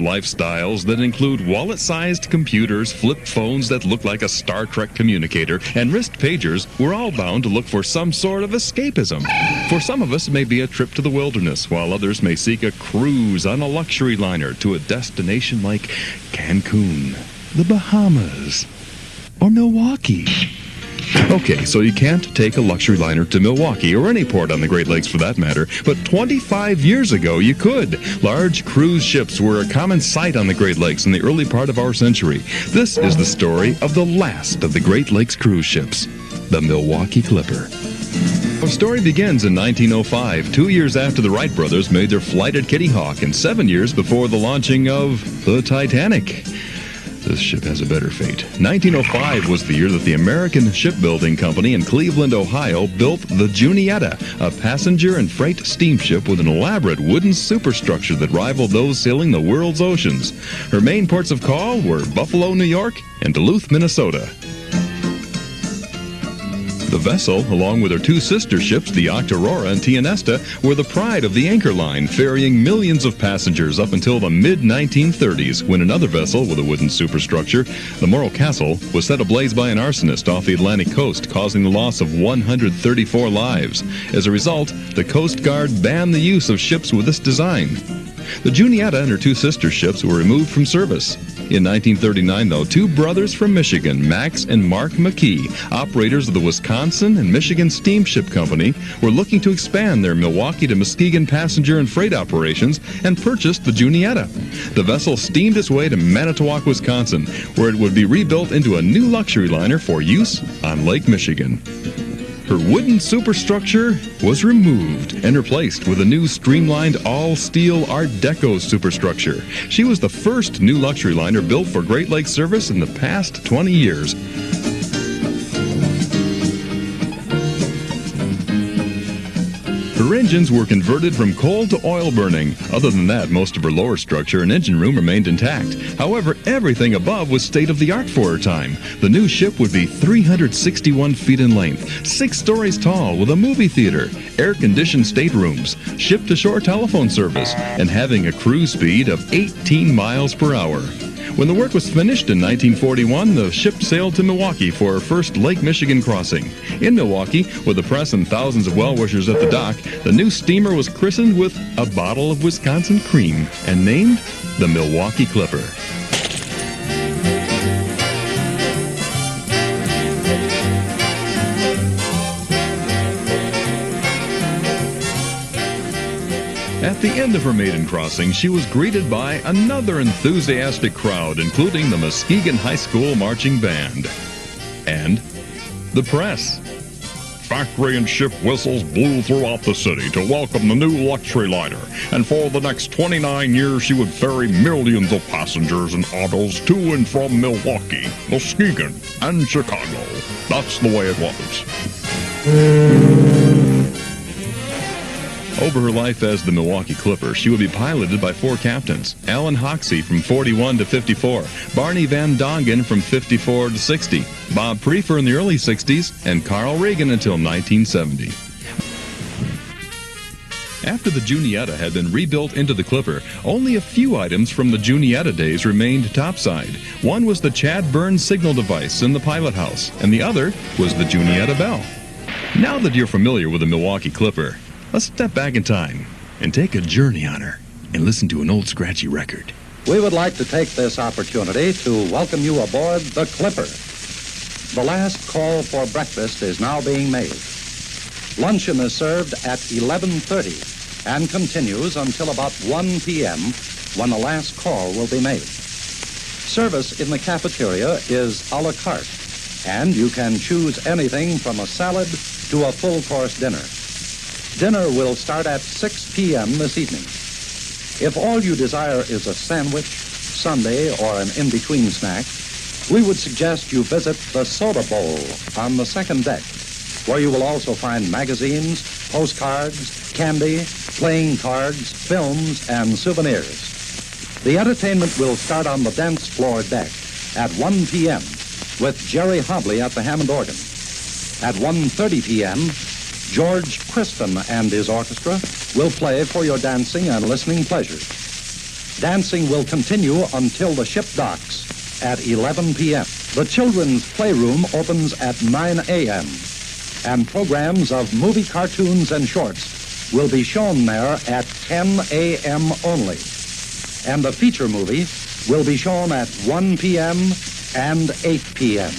lifestyles that include wallet-sized computers, flip phones that look like a Star Trek communicator, and wrist pagers, we're all bound to look for some sort of escapism. For some of us, it may be a trip to the wilderness, while others may seek a cruise on a luxury liner to a destination like Cancun, the Bahamas, or Milwaukee. Okay, so you can't take a luxury liner to Milwaukee, or any port on the Great Lakes for that matter, but 25 years ago you could. Large cruise ships were a common sight on the Great Lakes in the early part of our century. This is the story of the last of the Great Lakes cruise ships, the Milwaukee Clipper. Our story begins in 1905, 2 years after the Wright brothers made their flight at Kitty Hawk, and 7 years before the launching of the Titanic. This ship has a better fate. 1905 was the year that the American Shipbuilding Company in Cleveland, Ohio, built the Juniata, a passenger and freight steamship with an elaborate wooden superstructure that rivaled those sailing the world's oceans. Her main ports of call were Buffalo, New York, and Duluth, Minnesota. The vessel, along with her two sister ships, the Octorora and Tianesta, were the pride of the Anchor Line, ferrying millions of passengers up until the mid-1930s, when another vessel with a wooden superstructure, the Morro Castle, was set ablaze by an arsonist off the Atlantic coast, causing the loss of 134 lives. As a result, the Coast Guard banned the use of ships with this design. The Juniata and her two sister ships were removed from service. In 1939, though, two brothers from Michigan, Max and Mark McKee, operators of the Wisconsin and Michigan Steamship Company, were looking to expand their Milwaukee to Muskegon passenger and freight operations and purchased the Juniata. The vessel steamed its way to Manitowoc, Wisconsin, where it would be rebuilt into a new luxury liner for use on Lake Michigan. Her wooden superstructure was removed and replaced with a new streamlined all-steel Art Deco superstructure. She was the first new luxury liner built for Great Lakes service in the past 20 years. Her engines were converted from coal to oil burning. Other than that, most of her lower structure and engine room remained intact. However, everything above was state-of-the-art for her time. The new ship would be 361 feet in length, 6 stories tall, with a movie theater, air-conditioned staterooms, ship-to-shore telephone service, and having a cruise speed of 18 miles per hour. When the work was finished in 1941, the ship sailed to Milwaukee for her first Lake Michigan crossing. In Milwaukee, with the press and thousands of well-wishers at the dock, the new steamer was christened with a bottle of Wisconsin cream and named the Milwaukee Clipper. At the end of her maiden crossing, she was greeted by another enthusiastic crowd, including the Muskegon High School Marching Band and the press. Factory and ship whistles blew throughout the city to welcome the new luxury liner, and for the next 29 years she would ferry millions of passengers and autos to and from Milwaukee, Muskegon, and Chicago. That's the way it was. Over her life as the Milwaukee Clipper, she would be piloted by 4 captains: Alan Hoxie from 41 to 54, Barney Van Dongen from 54 to 60, Bob Prefer in the early 60s, and Carl Regan until 1970. After the Juniata had been rebuilt into the Clipper, only a few items from the Juniata days remained topside. One was the Chad Burns signal device in the pilot house, and the other was the Juniata bell. Now that you're familiar with the Milwaukee Clipper, let's step back in time and take a journey on her and listen to an old scratchy record. We would like to take this opportunity to welcome you aboard the Clipper. The last call for breakfast is now being made. Luncheon is served at 11:30 and continues until about 1 p.m. when the last call will be made. Service in the cafeteria is a la carte, and you can choose anything from a salad to a full-course dinner. Dinner will start at 6 p.m. this evening. If all you desire is a sandwich, sundae, or an in-between snack, we would suggest you visit the Soda Bowl on the second deck, where you will also find magazines, postcards, candy, playing cards, films, and souvenirs. The entertainment will start on the dance floor deck at 1 p.m. with Jerry Hobley at the Hammond organ. At 1:30 p.m., George Kristen and his orchestra will play for your dancing and listening pleasures. Dancing will continue until the ship docks at 11 p.m. The children's playroom opens at 9 a.m. and programs of movie cartoons and shorts will be shown there at 10 a.m. only. And the feature movie will be shown at 1 p.m. and 8 p.m.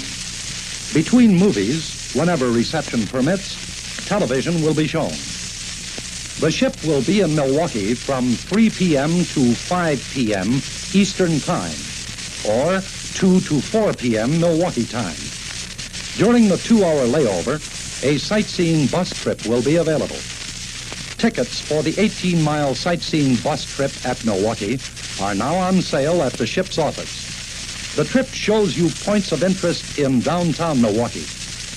Between movies, whenever reception permits, television will be shown. The ship will be in Milwaukee from 3 p.m. to 5 p.m. Eastern Time, or 2 to 4 p.m. Milwaukee time. During the 2-hour layover, a sightseeing bus trip will be available. Tickets for the 18-mile sightseeing bus trip at Milwaukee are now on sale at the ship's office. The trip shows you points of interest in downtown Milwaukee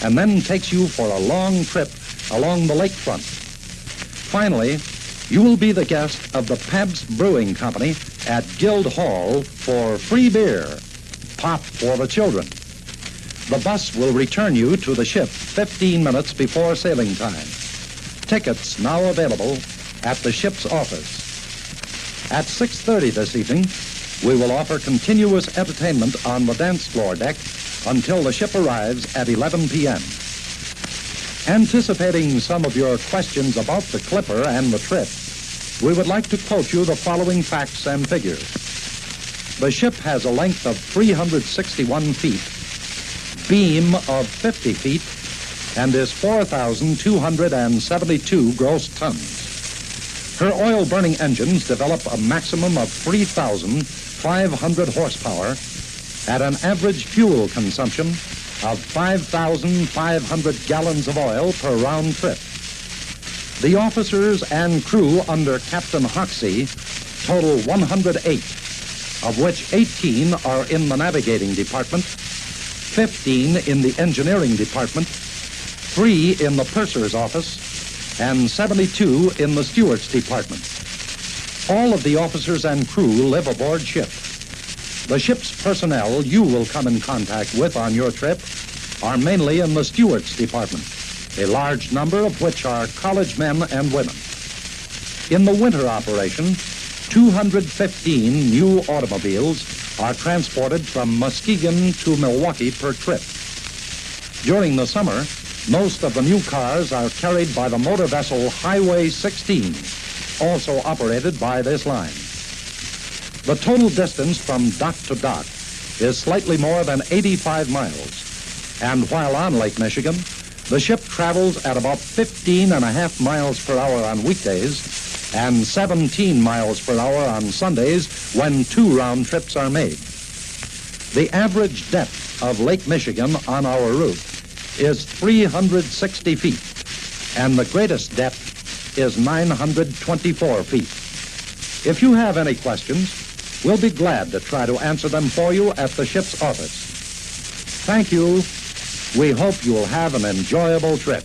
and then takes you for a long trip along the lakefront. Finally, you will be the guest of the Pabst Brewing Company at Guildhall for free beer, pop for the children. The bus will return you to the ship 15 minutes before sailing time. Tickets now available at the ship's office. At 6:30 this evening, we will offer continuous entertainment on the dance floor deck until the ship arrives at 11 p.m. Anticipating some of your questions about the Clipper and the trip, we would like to quote you the following facts and figures. The ship has a length of 361 feet, beam of 50 feet, and is 4,272 gross tons. Her oil-burning engines develop a maximum of 3,500 horsepower at an average fuel consumption of 5,500 gallons of oil per round trip. The officers and crew under Captain Hoxie total 108, of which 18 are in the navigating department, 15 in the engineering department, 3 in the purser's office, and 72 in the steward's department. All of the officers and crew live aboard ship. The ship's personnel you will come in contact with on your trip are mainly in the steward's department, a large number of which are college men and women. In the winter operation, 215 new automobiles are transported from Muskegon to Milwaukee per trip. During the summer, most of the new cars are carried by the motor vessel Highway 16, also operated by this line. The total distance from dock to dock is slightly more than 85 miles, and while on Lake Michigan, the ship travels at about 15.5 miles per hour on weekdays and 17 miles per hour on Sundays when 2 round trips are made. The average depth of Lake Michigan on our route is 360 feet, and the greatest depth is 924 feet. If you have any questions, we'll be glad to try to answer them for you at the ship's office. Thank you. We hope you'll have an enjoyable trip.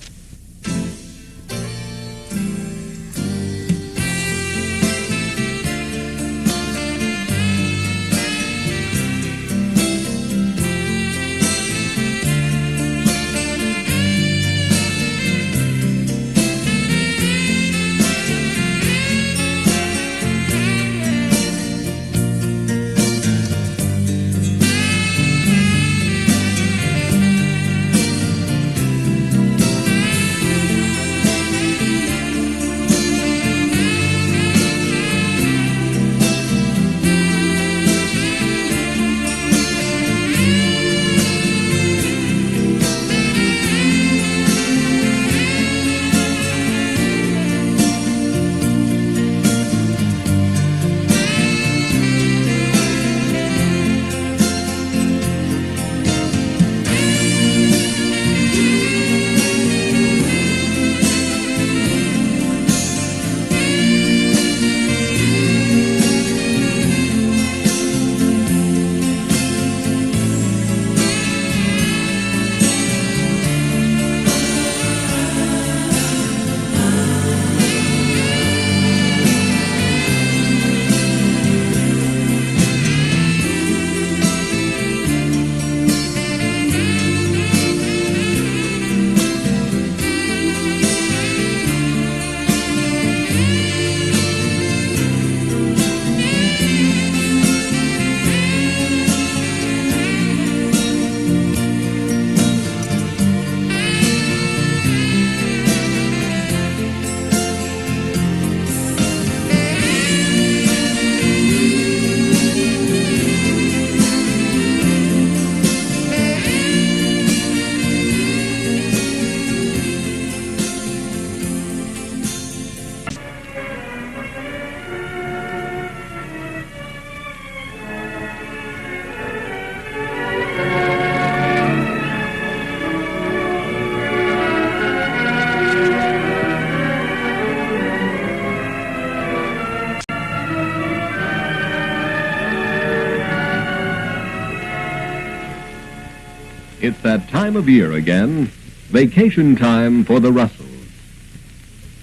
It's that time of year again, vacation time for the Russells.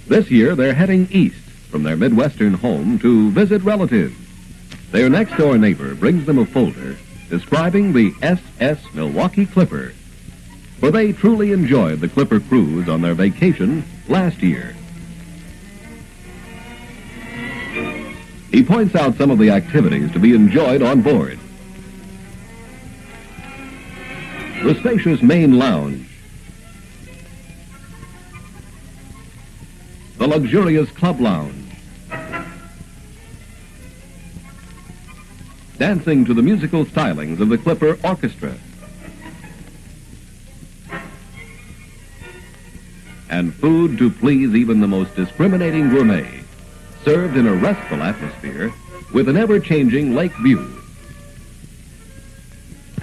This year, they're heading east from their Midwestern home to visit relatives. Their next-door neighbor brings them a folder describing the SS Milwaukee Clipper, for they truly enjoyed the Clipper cruise on their vacation last year. He points out some of the activities to be enjoyed on board. The spacious main lounge, the luxurious club lounge, dancing to the musical stylings of the Clipper Orchestra, and food to please even the most discriminating gourmet, served in a restful atmosphere with an ever-changing lake view.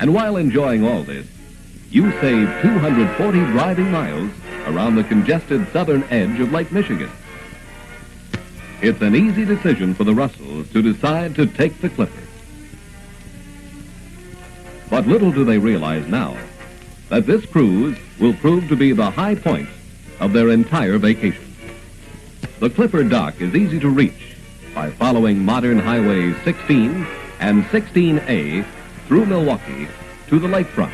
And while enjoying all this, you save 240 driving miles around the congested southern edge of Lake Michigan. It's an easy decision for the Russells to decide to take the Clipper. But little do they realize now that this cruise will prove to be the high point of their entire vacation. The Clipper dock is easy to reach by following modern highways 16 and 16A through Milwaukee to the lakefront.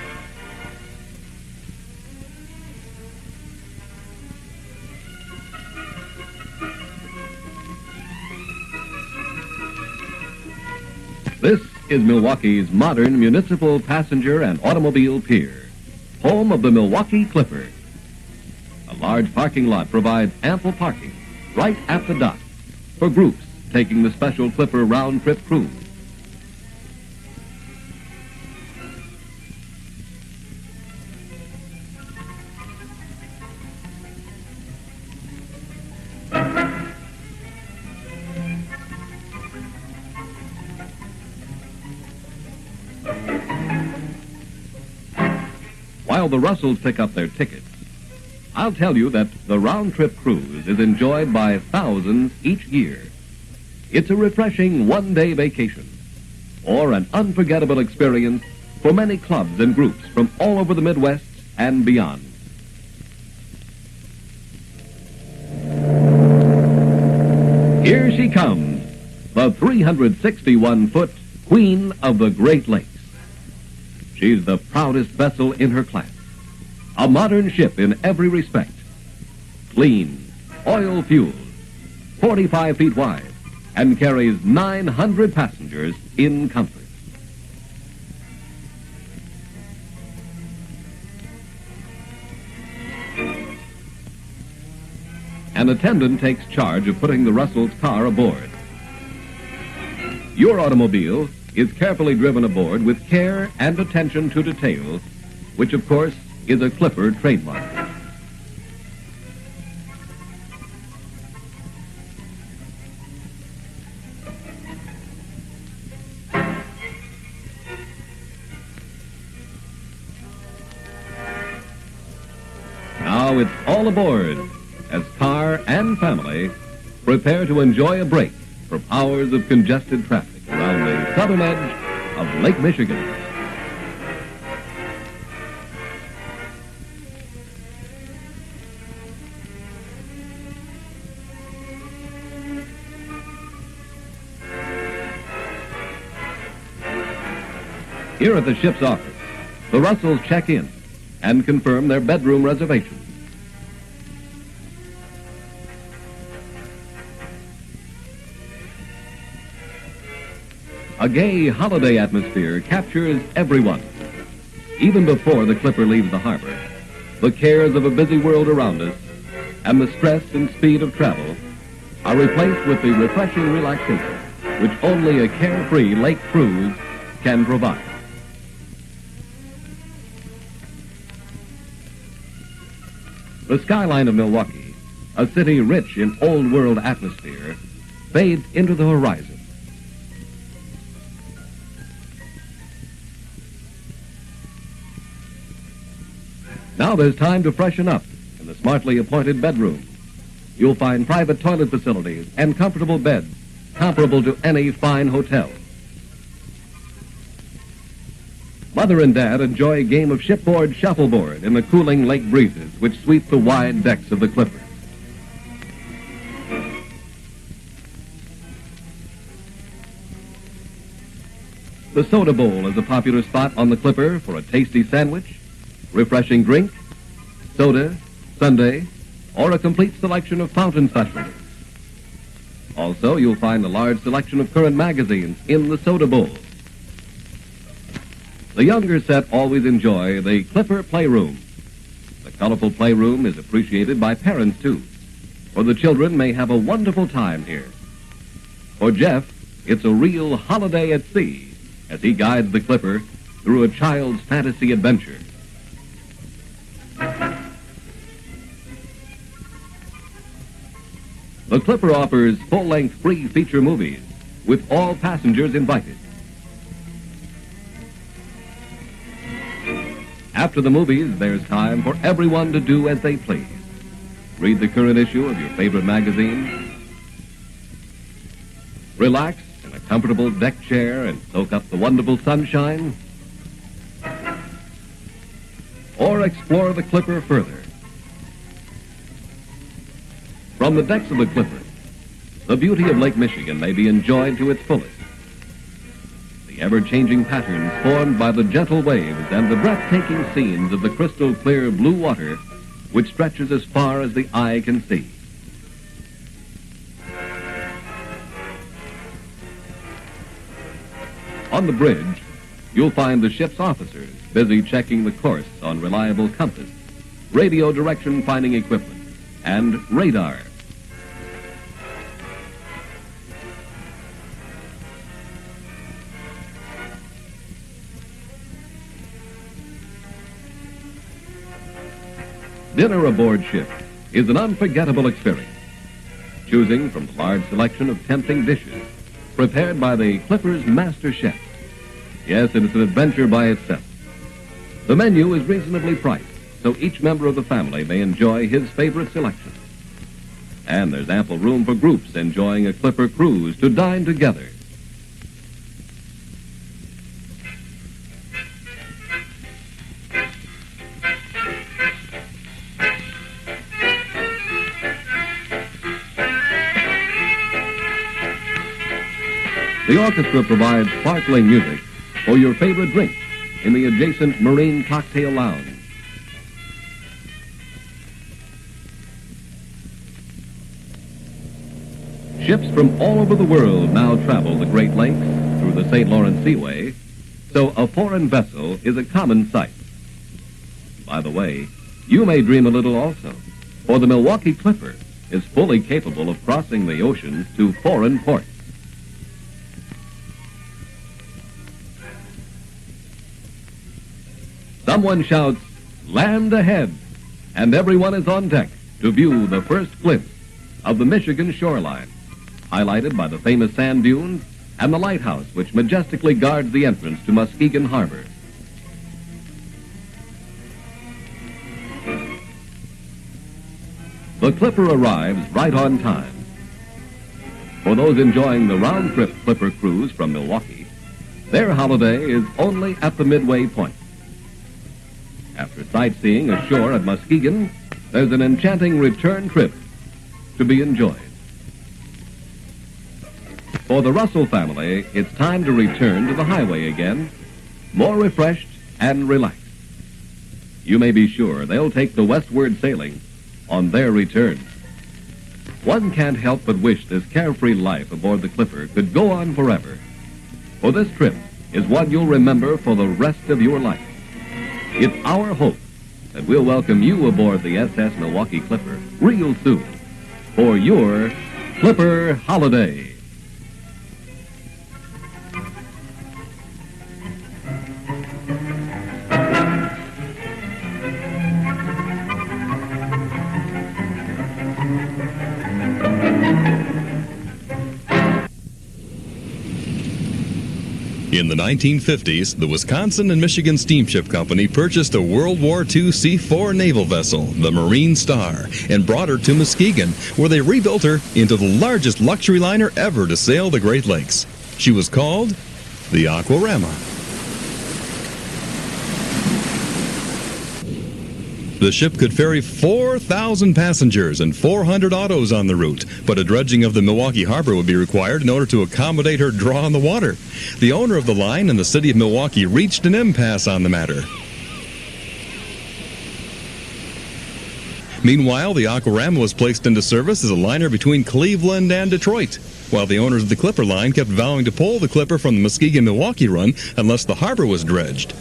This is Milwaukee's modern municipal passenger and automobile pier, home of the Milwaukee Clipper. A large parking lot provides ample parking right at the dock for groups taking the special Clipper round-trip cruise. While the Russells pick up their tickets, I'll tell you that the round-trip cruise is enjoyed by thousands each year. It's a refreshing one-day vacation, or an unforgettable experience for many clubs and groups from all over the Midwest and beyond. Here she comes, the 361-foot Queen of the Great Lakes. She's the proudest vessel in her class, a modern ship in every respect. Clean, oil-fueled, 45 feet wide, and carries 900 passengers in comfort. An attendant takes charge of putting the Russells' car aboard. Your automobile is carefully driven aboard with care and attention to detail, which of course is a Clipper trademark. Now it's all aboard as car and family prepare to enjoy a break from hours of congested traffic around the southern edge of Lake Michigan. Here at the ship's office, the Russells check in and confirm their bedroom reservations. A gay holiday atmosphere captures everyone. Even before the Clipper leaves the harbor, the cares of a busy world around us and the stress and speed of travel are replaced with the refreshing relaxation which only a carefree lake cruise can provide. The skyline of Milwaukee, a city rich in old world atmosphere, fades into the horizon. Now there's time to freshen up in the smartly appointed bedroom. You'll find private toilet facilities and comfortable beds comparable to any fine hotel. Mother and Dad enjoy a game of shipboard shuffleboard in the cooling lake breezes which sweep the wide decks of the Clipper. The soda bowl is a popular spot on the Clipper for a tasty sandwich, refreshing drink, soda, sundae, or a complete selection of fountain specialties. Also, you'll find a large selection of current magazines in the soda bowl. The younger set always enjoy the Clipper Playroom. The colorful playroom is appreciated by parents, too, for the children may have a wonderful time here. For Jeff, it's a real holiday at sea as he guides the Clipper through a child's fantasy adventure. The Clipper offers full-length free feature movies with all passengers invited. After the movies, there's time for everyone to do as they please. Read the current issue of your favorite magazine, relax in a comfortable deck chair and soak up the wonderful sunshine, or explore the Clipper further. From the decks of the Clipper, the beauty of Lake Michigan may be enjoyed to its fullest. The ever-changing patterns formed by the gentle waves and the breathtaking scenes of the crystal-clear blue water which stretches as far as the eye can see. On the bridge, you'll find the ship's officers busy checking the course on reliable compass, radio direction finding equipment, and radar. Dinner aboard ship is an unforgettable experience. Choosing from the large selection of tempting dishes prepared by the Clipper's master chef. Yes, it is an adventure by itself. The menu is reasonably priced, so each member of the family may enjoy his favorite selection. And there's ample room for groups enjoying a Clipper cruise to dine together. The orchestra provides sparkling music for your favorite drink in the adjacent Marine Cocktail Lounge. Ships from all over the world now travel the Great Lakes through the St. Lawrence Seaway, so a foreign vessel is a common sight. By the way, you may dream a little also, for the Milwaukee Clipper is fully capable of crossing the oceans to foreign ports. Someone shouts, "Land ahead!" and everyone is on deck to view the first glimpse of the Michigan shoreline, highlighted by the famous sand dunes and the lighthouse which majestically guards the entrance to Muskegon Harbor. The Clipper arrives right on time. For those enjoying the round-trip Clipper cruise from Milwaukee, their holiday is only at the midway point. After sightseeing ashore at Muskegon, there's an enchanting return trip to be enjoyed. For the Russell family, it's time to return to the highway again, more refreshed and relaxed. You may be sure they'll take the westward sailing on their return. One can't help but wish this carefree life aboard the Clipper could go on forever. For this trip is one you'll remember for the rest of your life. It's our hope that we'll welcome you aboard the SS Milwaukee Clipper real soon for your Clipper holiday. In the 1950s, the Wisconsin and Michigan Steamship Company purchased a World War II C-4 naval vessel, the Marine Star, and brought her to Muskegon, where they rebuilt her into the largest luxury liner ever to sail the Great Lakes. She was called the Aquarama. The ship could ferry 4,000 passengers and 400 autos on the route, but a dredging of the Milwaukee harbor would be required in order to accommodate her draw on the water. The owner of the line and the city of Milwaukee reached an impasse on the matter. Meanwhile, the Aquarama was placed into service as a liner between Cleveland and Detroit, while the owners of the Clipper line kept vowing to pull the Clipper from the Muskegon-Milwaukee run unless the harbor was dredged.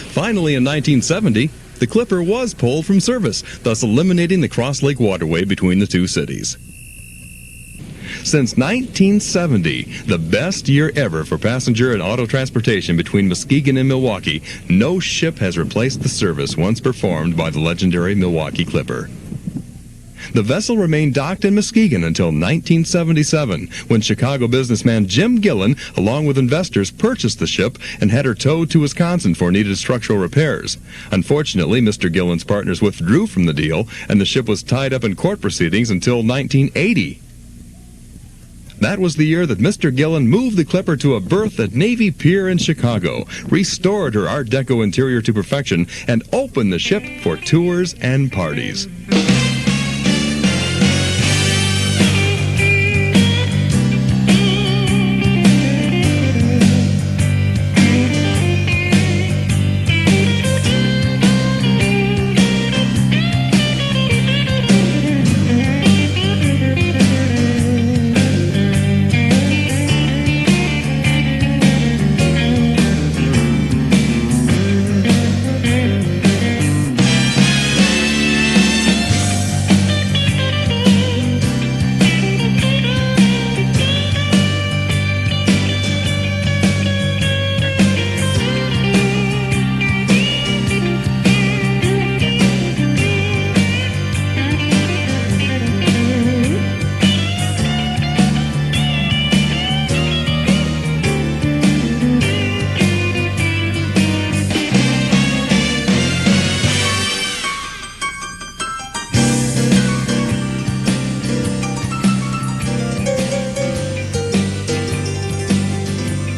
Finally, in 1970, the Clipper was pulled from service, thus eliminating the Cross Lake waterway between the two cities. Since 1970, the best year ever for passenger and auto transportation between Muskegon and Milwaukee, no ship has replaced the service once performed by the legendary Milwaukee Clipper. The vessel remained docked in Muskegon until 1977, when Chicago businessman Jim Gillen, along with investors, purchased the ship and had her towed to Wisconsin for needed structural repairs. Unfortunately, Mr. Gillen's partners withdrew from the deal, and the ship was tied up in court proceedings until 1980. That was the year that Mr. Gillen moved the Clipper to a berth at Navy Pier in Chicago, restored her Art Deco interior to perfection, and opened the ship for tours and parties.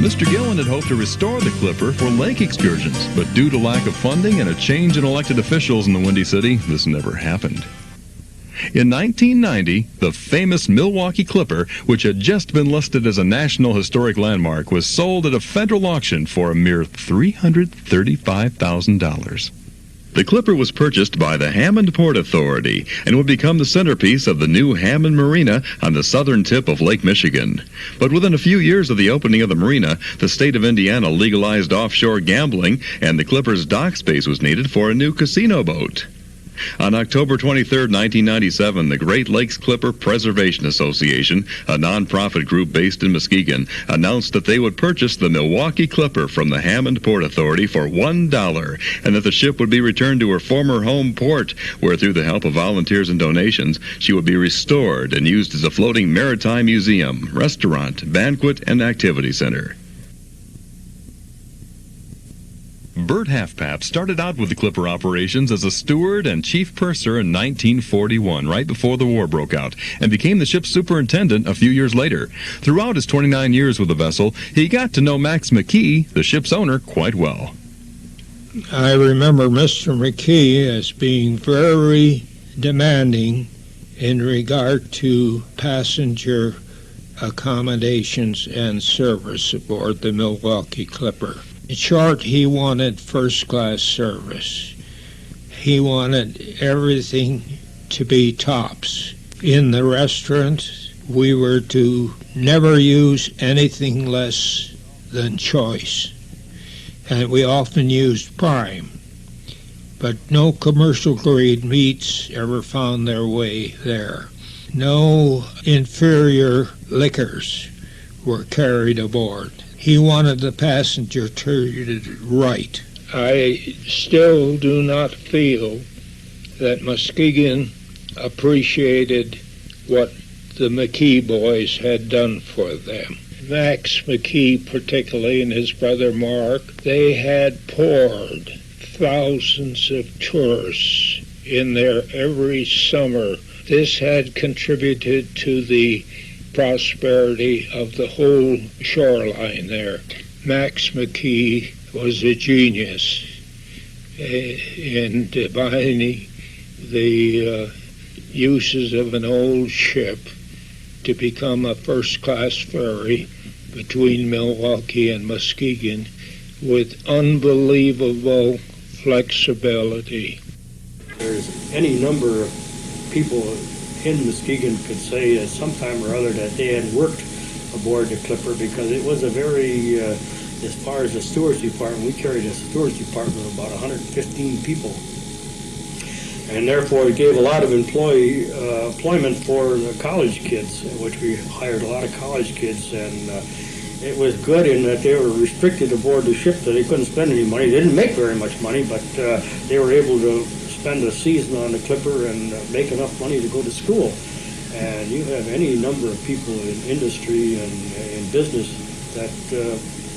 Mr. Gillen had hoped to restore the Clipper for lake excursions, but due to lack of funding and a change in elected officials in the Windy City, this never happened. In 1990, the famous Milwaukee Clipper, which had just been listed as a National Historic Landmark, was sold at a federal auction for a mere $335,000. The Clipper was purchased by the Hammond Port Authority and would become the centerpiece of the new Hammond Marina on the southern tip of Lake Michigan. But within a few years of the opening of the marina, the state of Indiana legalized offshore gambling, and the Clipper's dock space was needed for a new casino boat. On October 23, 1997, the Great Lakes Clipper Preservation Association, a nonprofit group based in Muskegon, announced that they would purchase the Milwaukee Clipper from the Hammond Port Authority for $1, and that the ship would be returned to her former home port, where through the help of volunteers and donations, she would be restored and used as a floating maritime museum, restaurant, banquet, and activity center. Bert Halfpap started out with the Clipper operations as a steward and chief purser in 1941, right before the war broke out, and became the ship's superintendent a few years later. Throughout his 29 years with the vessel, he got to know Max McKee, the ship's owner, quite well. I remember Mr. McKee as being very demanding in regard to passenger accommodations and service aboard the Milwaukee Clipper. In short, he wanted first-class service. He wanted everything to be tops. In the restaurant, we were to never use anything less than choice. And we often used prime. But no commercial-grade meats ever found their way there. No inferior liquors were carried aboard. He wanted the passenger treated right. I still do not feel that Muskegon appreciated what the McKee boys had done for them. Max McKee particularly and his brother Mark, they had poured thousands of tourists in there every summer. This had contributed to the prosperity of the whole shoreline there. Max McKee was a genius in defining the uses of an old ship to become a first-class ferry between Milwaukee and Muskegon with unbelievable flexibility. There's any number of people in Muskegon could say at some time or other that they had worked aboard the Clipper, because it was a very, as far as the stewards department, we carried a stewards department of about 115 people. And therefore it gave a lot of employment for the college kids, which we hired a lot of college kids, and it was good in that they were restricted aboard the ship, so they couldn't spend any money. They didn't make very much money, but they were able to spend a season on the Clipper and make enough money to go to school. And you have any number of people in industry and in business that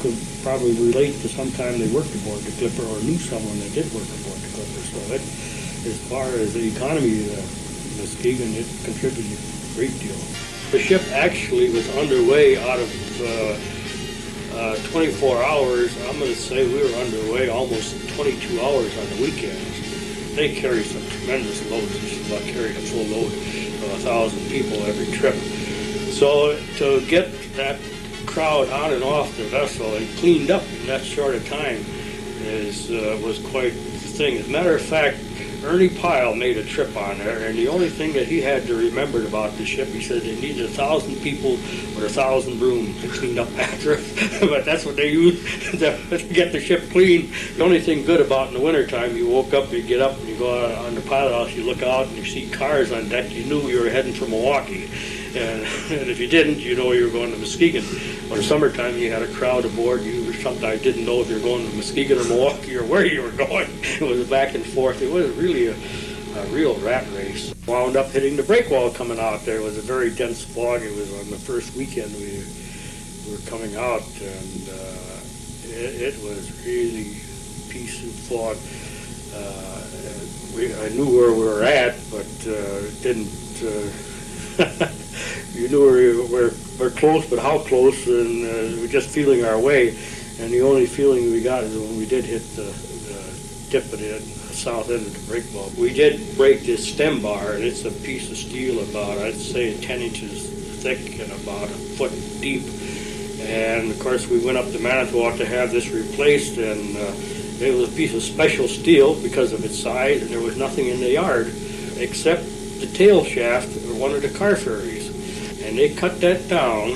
could probably relate to sometime they worked aboard the Clipper or knew someone that did work aboard the Clipper. So that, as far as the economy of Muskegon, it contributed a great deal. The ship actually was underway out of 24 hours. I'm going to say we were underway almost 22 hours on the weekends. They carry some tremendous loads. They should about carry a full load of 1,000 people every trip. So to get that crowd on and off the vessel and cleaned up in that short a time was quite the thing. As a matter of fact, Ernie Pyle made a trip on there, and the only thing that he had to remember about the ship, he said they needed 1,000 people with 1,000 brooms to clean up after it. But that's what they used to get the ship clean. The only thing good about in the wintertime, you woke up, you get up, and you go out on the pilot house, you look out, and you see cars on deck, you knew you were heading for Milwaukee. And if you didn't, you know you were going to Muskegon. But in summertime, you had a crowd aboard. You sometimes didn't know if you were going to Muskegon or Milwaukee or where you were going. It was back and forth. It was really a real rat race. Wound up hitting the breakwall coming out there. It was a very dense fog. It was on the first weekend we were coming out, and it was really piece of fog. I knew where we were at, but didn't. You knew we're close, but how close, and we're just feeling our way. And the only feeling we got is when we did hit the tip of the south end of the brake wall. We did break this stem bar, and it's a piece of steel about, I'd say, 10 inches thick and about a foot deep. And of course, we went up to Manitowoc to have this replaced, and it was a piece of special steel because of its size, and there was nothing in the yard except the tail shaft of one of the car ferries. And they cut that down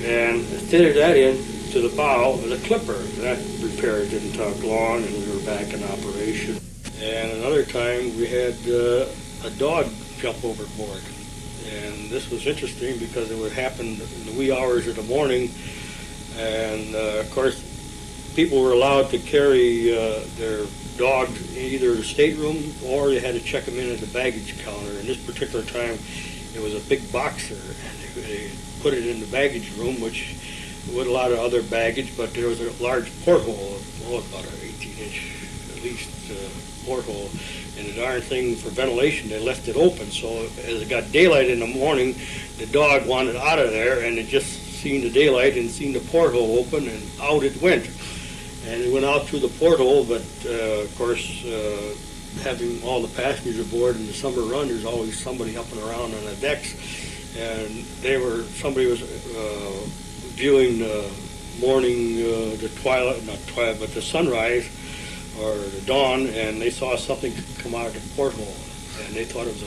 and fitted that in to the bow of the Clipper. That repair didn't take long, and we were back in operation. And another time we had a dog jump overboard. And this was interesting because it would happen in the wee hours of the morning. And of course, people were allowed to carry their dog either in the stateroom or they had to check them in at the baggage counter. And this particular time, it was a big boxer, and they put it in the baggage room, which with a lot of other baggage, but there was a large porthole, about an 18-inch at least porthole, and the darn thing for ventilation, they left it open. So as it got daylight in the morning, the dog wanted out of there, and it just seen the daylight and seen the porthole open, and out it went. And it went out through the porthole, but of course, having all the passengers aboard in the summer run, there's always somebody up and around on the decks, and somebody was viewing the morning, the twilight, not twilight, but the sunrise or the dawn, and they saw something come out of the porthole, and they thought it was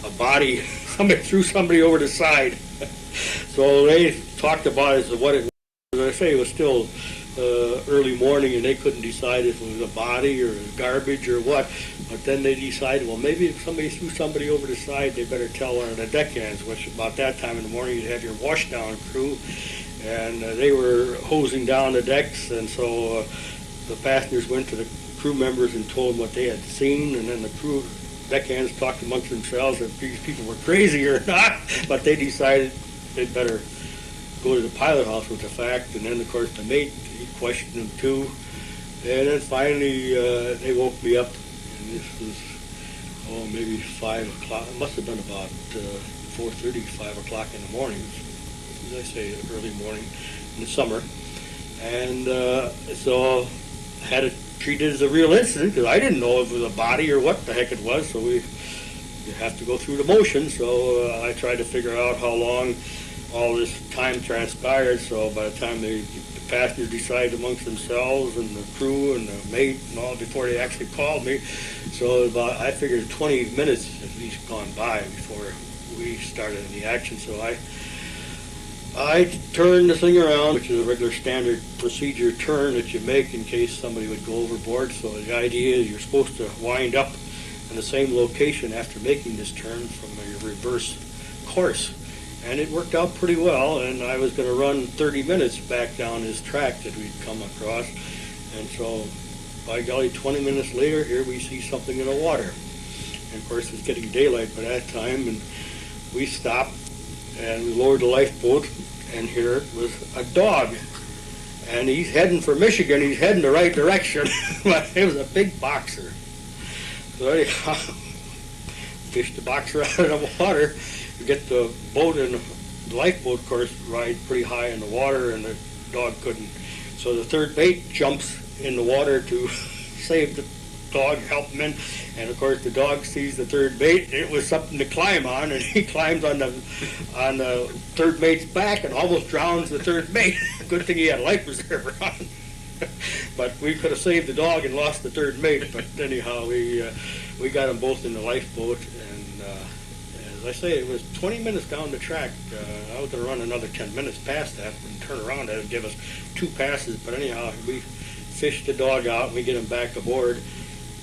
a body. Somebody threw somebody over the side. So they talked about it as what it was. As I say, it was still early morning, and they couldn't decide if it was a body or garbage or what. But then they decided, well, maybe if somebody threw somebody over the side, they better tell one of the deckhands, which about that time in the morning you'd have your washdown crew, and they were hosing down the decks, and so the passengers went to the crew members and told them what they had seen, and then the crew deckhands talked amongst themselves if these people were crazy or not, but they decided they'd better go to the pilot house with the fact, and then of course the mate, he questioned them too, and then finally they woke me up, and this was maybe 5 o'clock. It must have been about 4:30, 5 o'clock in the morning, as I say, early morning in the summer. And so I had it treated as a real incident because I didn't know if it was a body or what the heck it was. So you have to go through the motion. So I tried to figure out how long all this time transpired. So by the time the passengers decided amongst themselves and the crew and the mate and all before they actually called me, so I figured 20 minutes at least gone by before we started in the action. So I turned the thing around, which is a regular standard procedure turn that you make in case somebody would go overboard. So the idea is you're supposed to wind up in the same location after making this turn from a reverse course. And it worked out pretty well, and I was going to run 30 minutes back down this track that we'd come across. And so, by golly, 20 minutes later, here we see something in the water. And of course, it's getting daylight by that time, and we stopped, and we lowered the lifeboat, and here it was a dog. And he's heading for Michigan. He's heading the right direction, but it was a big boxer. So anyhow, fished the boxer out of the water. We get the boat and the lifeboat, of course, ride pretty high in the water, and the dog couldn't. So the third mate jumps in the water to save the dog, help him in. And of course, the dog sees the third mate. It was something to climb on, and he climbs on the third mate's back and almost drowns the third mate. Good thing he had a life preserver on. But we could have saved the dog and lost the third mate. But anyhow, we got them both in the lifeboat, and as I say, it was 20 minutes down the track. I was going to run another 10 minutes past that and turn around. That would give us 2 passes. But anyhow, we fished the dog out and we get him back aboard.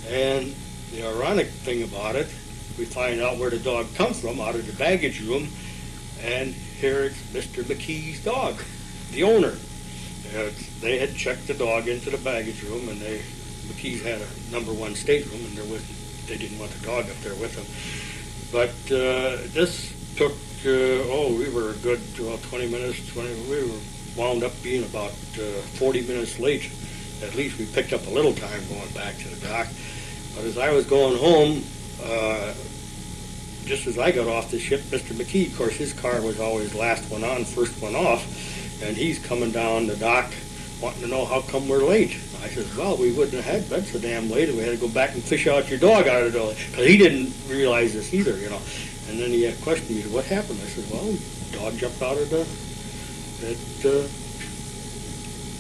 And the ironic thing about it, we find out where the dog comes from out of the baggage room. And here it's Mr. McKee's dog, the owner. They had checked the dog into the baggage room, and McKee's had a #1 stateroom, and they didn't want the dog up there with them. But this took, we were a good 20 minutes, we were wound up being about 40 minutes late. At least we picked up a little time going back to the dock. But as I was going home, just as I got off the ship, Mr. McKee, of course, his car was always last one on, first one off, and he's coming down the dock wanting to know how come we're late. I said, well, we wouldn't have had been so damn late, and we had to go back and fish out your dog out of the door. Because he didn't realize this either, And then he questioned me, what happened? I said, well, the dog jumped out of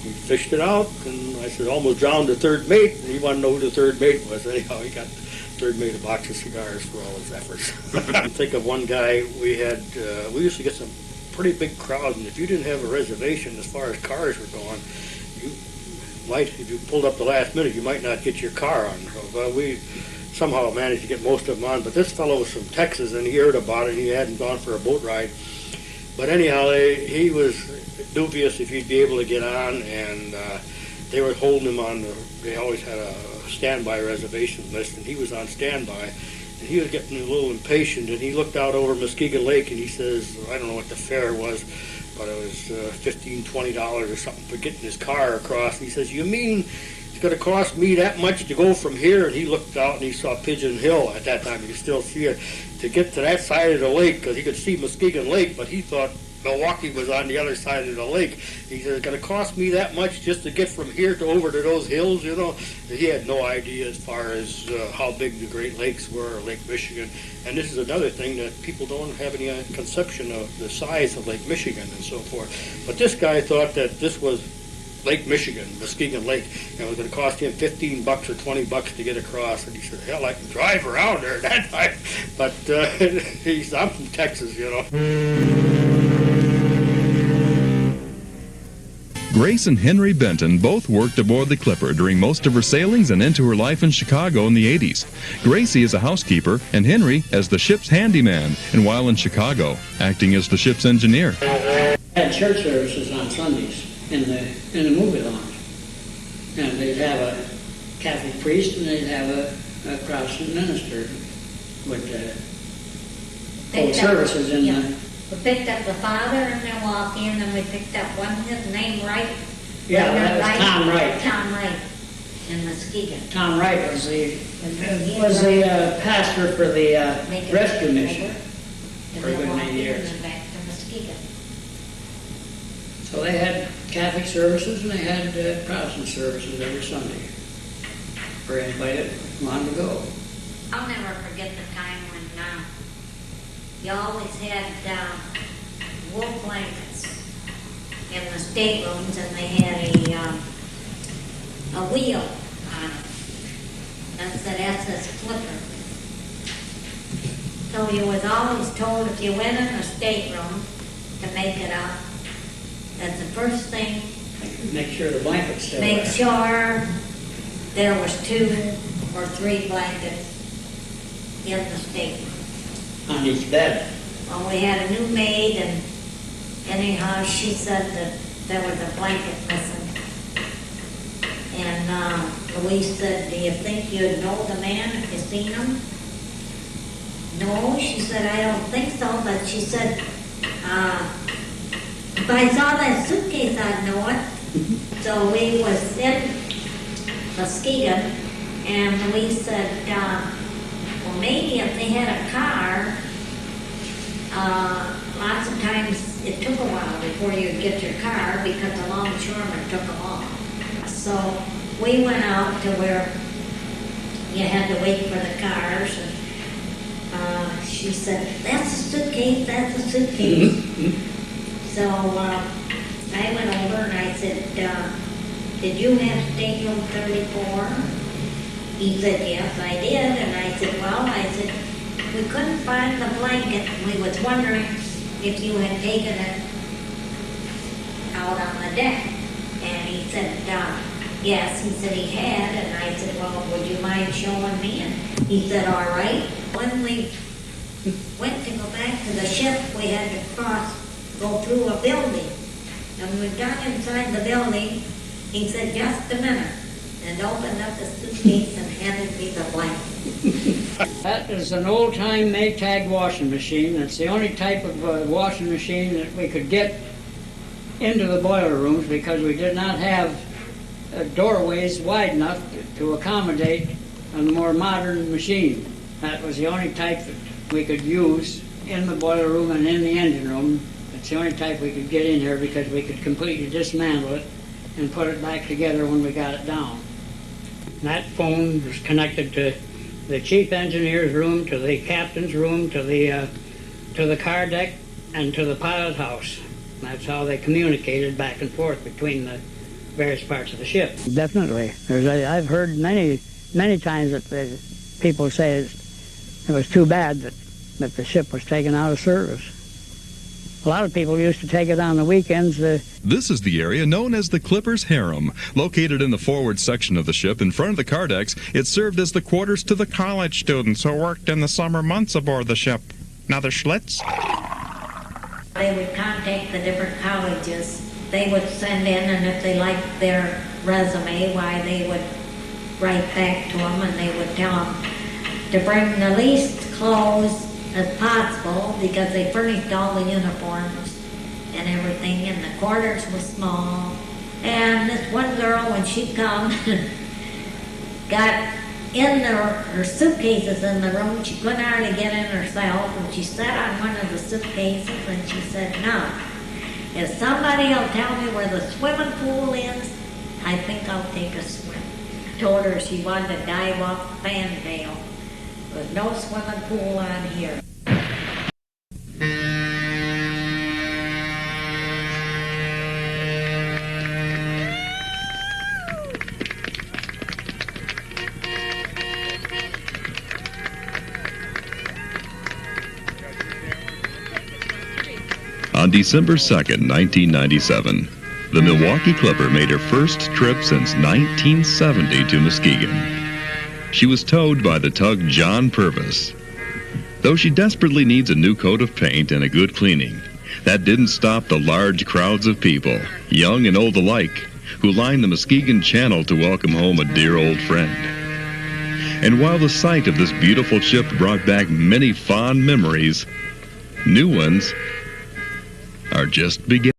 we fished it out, and I said, almost drowned the third mate, and he wanted to know who the third mate was. Anyhow, he got third mate a box of cigars for all his efforts. I think of one guy we used to get some pretty big crowds, and if you didn't have a reservation as far as cars were going, if you pulled up the last minute, you might not get your car on. Well, we somehow managed to get most of them on, but this fellow was from Texas, and he heard about it. He hadn't gone for a boat ride. But anyhow, he was dubious if he'd be able to get on, and they were holding him on. They always had a standby reservation list, and he was on standby. And he was getting a little impatient, and he looked out over Muskegon Lake, and he says, I don't know what the fare was, but it was $15, $20 or something for getting his car across. And he says, you mean it's going to cost me that much to go from here? And he looked out and he saw Pigeon Hill at that time. You could still see it. To get to that side of the lake, because he could see Muskegon Lake, but he thought Milwaukee was on the other side of the lake. He said, it's going to cost me that much just to get from here to over to those hills, He had no idea as far as how big the Great Lakes were, or Lake Michigan. And this is another thing that people don't have any conception of the size of Lake Michigan and so forth. But this guy thought that this was Lake Michigan, Muskegon Lake, and it was going to cost him $15 or $20 to get across. And he said, hell, I can drive around there at that time. But I'm from Texas, Grace and Henry Benton both worked aboard the Clipper during most of her sailings and into her life in Chicago in the 80s. Gracie as a housekeeper and Henry as the ship's handyman, and while in Chicago, acting as the ship's engineer. Had church services on Sundays in the movie lounge. And they'd have a Catholic priest and they'd have a Protestant minister with hold services in the... We picked up the father in Milwaukee, and then we picked up, wasn't his name Wright? Yeah, that was Tom Wright. Tom Wright in Muskegon. Tom Wright was the pastor for the rescue mission. to For a good many Milwaukee and years. then back to Muskegon. So they had Catholic services and they had Protestant services every Sunday for anybody that wanted to go. I'll never forget the time when you always had wool blankets in the staterooms, and they had a wheel on it. That's the SS flipper. So you was always told if you went in a stateroom to make it up, that the first thing, Make sure the blankets still make there. sure there was 2 or 3 blankets in the stateroom. On each bed. Well, we had a new maid, and anyhow, she said that there was a blanket missing. And Louise said, do you think you'd know the man if you seen him? No, she said, I don't think so, but she said, if I saw that suitcase, I'd know it. So we was in Muskegon, and Louise said, well, maybe if they had a car, lots of times it took a while before you'd get your car because the longshoremen took them off. So we went out to where you had to wait for the cars, and she said, that's a suitcase, that's a suitcase. So I went over and I said, did you have stateroom 34? He said, yes, I did. And I said, well, we couldn't find the blanket. We was wondering if you had taken it out on the deck. And he said, yes. He said he had. And I said, well, would you mind showing me? And he said, all right. When we went to go back to the ship, we had to go through a building. And we got inside the building. He said, just a minute. And opened up the suitcase and handed me the blanket. That is an old-time Maytag washing machine. It's the only type of washing machine that we could get into the boiler rooms because we did not have doorways wide enough to accommodate a more modern machine. That was the only type that we could use in the boiler room and in the engine room. It's the only type we could get in here because we could completely dismantle it and put it back together when we got it down. That phone was connected to the chief engineer's room, to the captain's room, to the car deck, and to the pilot house. That's how they communicated back and forth between the various parts of the ship. Definitely. I've heard many times that people say it was too bad that the ship was taken out of service. A lot of people used to take it on the weekends. This is the area known as the Clipper's Harem. Located in the forward section of the ship in front of the car decks, it served as the quarters to the college students who worked in the summer months aboard the ship. Now the Schlitz. They would contact the different colleges. They would send in, and if they liked their resume, why, they would write back to them, and they would tell them to bring the least clothes as possible because they furnished all the uniforms and everything, and the quarters were small. And this one girl, when she come, got in her suitcases in the room. She couldn't hardly get in herself, and she sat on one of the suitcases and she said, no, if somebody will tell me where the swimming pool is, I think I'll take a swim. I told her she wanted to dive off the Fantail. There's no swimming pool on here. On December 2nd, 1997, the Milwaukee Clipper made her first trip since 1970 to Muskegon. She was towed by the tug John Purvis. Though she desperately needs a new coat of paint and a good cleaning, that didn't stop the large crowds of people, young and old alike, who lined the Muskegon Channel to welcome home a dear old friend. And while the sight of this beautiful ship brought back many fond memories, new ones are just beginning.